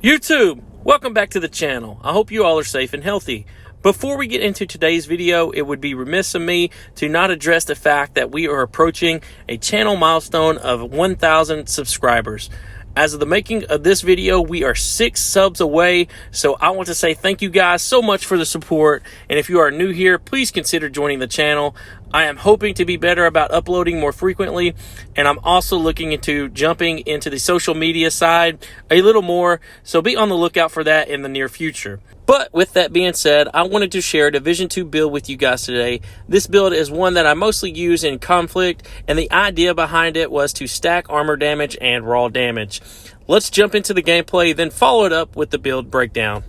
YouTube, welcome back to the channel. I hope you all are safe and healthy. Before we get into today's video, it would be remiss of me to not address the fact that we are approaching a channel milestone of 1,000 subscribers. As of the making of this video, we are 6 subs away, so I want to say thank you guys so much for the support, and if you are new here, please consider joining the channel. I am hoping to be better about uploading more frequently, and I'm also looking into jumping into the social media side a little more, so be on the lookout for that in the near future. But with that being said, I wanted to share a Division 2 build with you guys today. This build is one that I mostly use in conflict, and the idea behind it was to stack armor damage and raw damage. Let's jump into the gameplay, then follow it up with the build breakdown.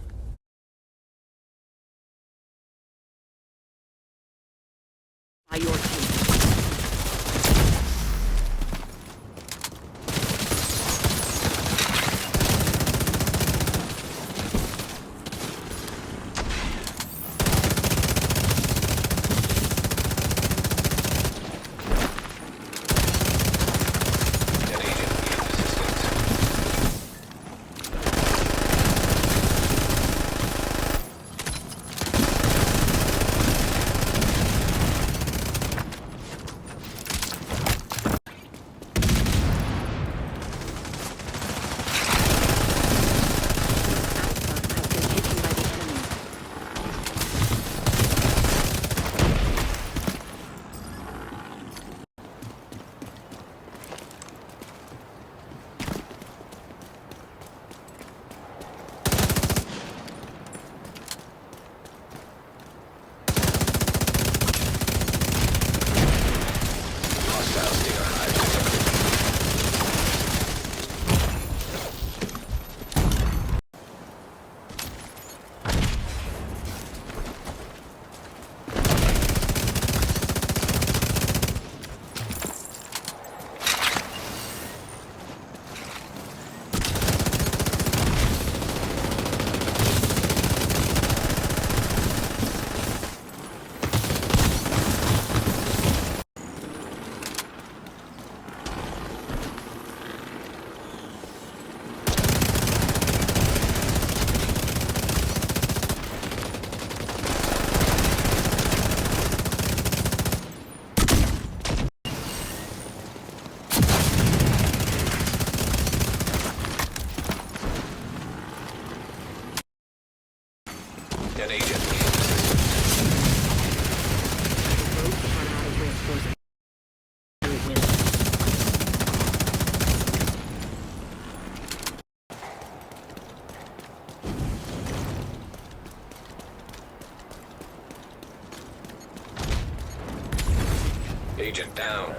Agent down.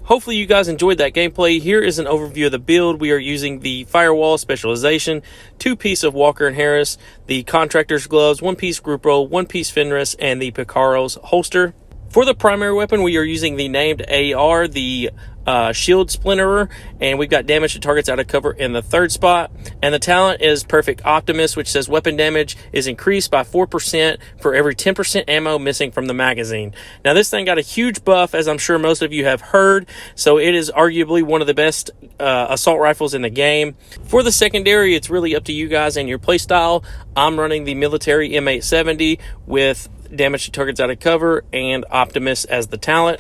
Hopefully you guys enjoyed that gameplay. Here is an overview of the build. We are using the Firewall Specialization, 2-piece of Walker and Harris, the Contractor's Gloves, 1-piece Group Roll, 1-piece Fenris, and the Picaro's Holster. For the primary weapon, we are using the named AR, the Shield Splinterer, and we've got damage to targets out of cover in the 3rd spot. And the talent is Perfect Optimist, which says weapon damage is increased by 4% for every 10% ammo missing from the magazine. Now this thing got a huge buff, as I'm sure most of you have heard, so it is arguably one of the best assault rifles in the game. For the secondary, it's really up to you guys and your playstyle. I'm running the military M870 with damage to targets out of cover and Optimus as the talent.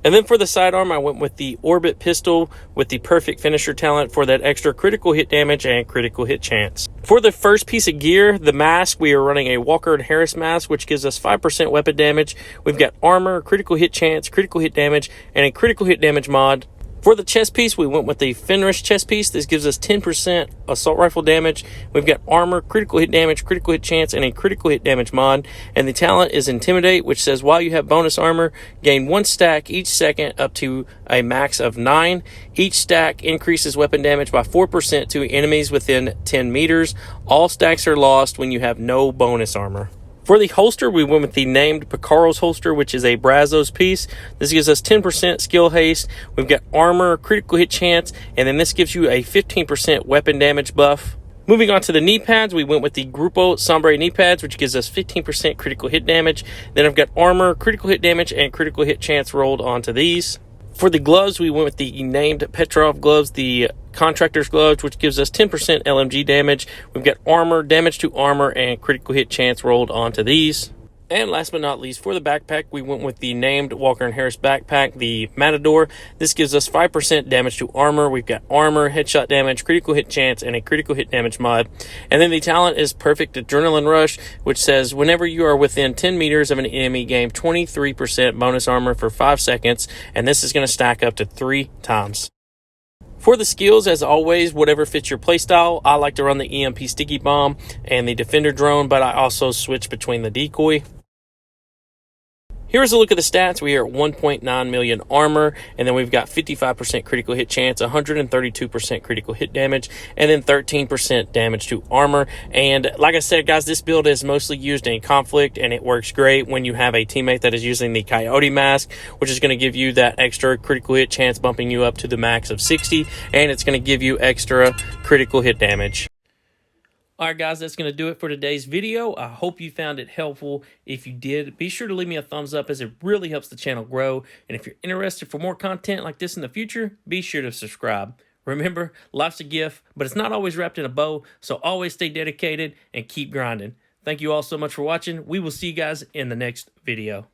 And then for the sidearm, I went with the Orbit pistol with the Perfect Finisher talent for that extra critical hit damage and critical hit chance. For the first piece of gear, the mask, we are running a Walker and Harris mask, which gives us 5% weapon damage. We've got armor, critical hit chance, critical hit damage, and a critical hit damage mod. For the chest piece, we went with the Fenris chest piece. This gives us 10% assault rifle damage. We've got armor, critical hit damage, critical hit chance, and a critical hit damage mod. And the talent is Intimidate, which says while you have bonus armor, gain 1 stack each second up to a max of 9. Each stack increases weapon damage by 4% to enemies within 10 meters. All stacks are lost when you have no bonus armor. For the holster, we went with the named Picaro's holster, which is a Brazos piece. This gives us 10% skill haste. We've got armor, critical hit chance, and then this gives you a 15% weapon damage buff. Moving on to the knee pads, we went with the Grupo Sombre knee pads, which gives us 15% critical hit damage. Then I've got armor, critical hit damage, and critical hit chance rolled onto these. For the gloves, we went with the named Petrov gloves, the contractor's gloves, which gives us 10% LMG damage. We've got armor, damage to armor, and critical hit chance rolled onto these. And last but not least, for the backpack, we went with the named Walker & Harris backpack, the Matador. This gives us 5% damage to armor. We've got armor, headshot damage, critical hit chance, and a critical hit damage mod. And then the talent is Perfect Adrenaline Rush, which says whenever you are within 10 meters of an enemy, gain 23% bonus armor for 5 seconds. And this is going to stack up to 3 times. For the skills, as always, whatever fits your playstyle. I like to run the EMP Sticky Bomb and the Defender Drone, but I also switch between the Decoy. Here's a look at the stats. We are at 1.9 million armor, and then we've got 55% critical hit chance, 132% critical hit damage, and then 13% damage to armor. And like I said, guys, this build is mostly used in conflict, and it works great when you have a teammate that is using the Coyote mask, which is going to give you that extra critical hit chance, bumping you up to the max of 60, and it's going to give you extra critical hit damage. All right, guys, that's going to do it for today's video. I hope you found it helpful. If you did, be sure to leave me a thumbs up, as it really helps the channel grow. And if you're interested for more content like this in the future, be sure to subscribe. Remember, life's a gift, but it's not always wrapped in a bow, so always stay dedicated and keep grinding. Thank you all so much for watching. We will see you guys in the next video.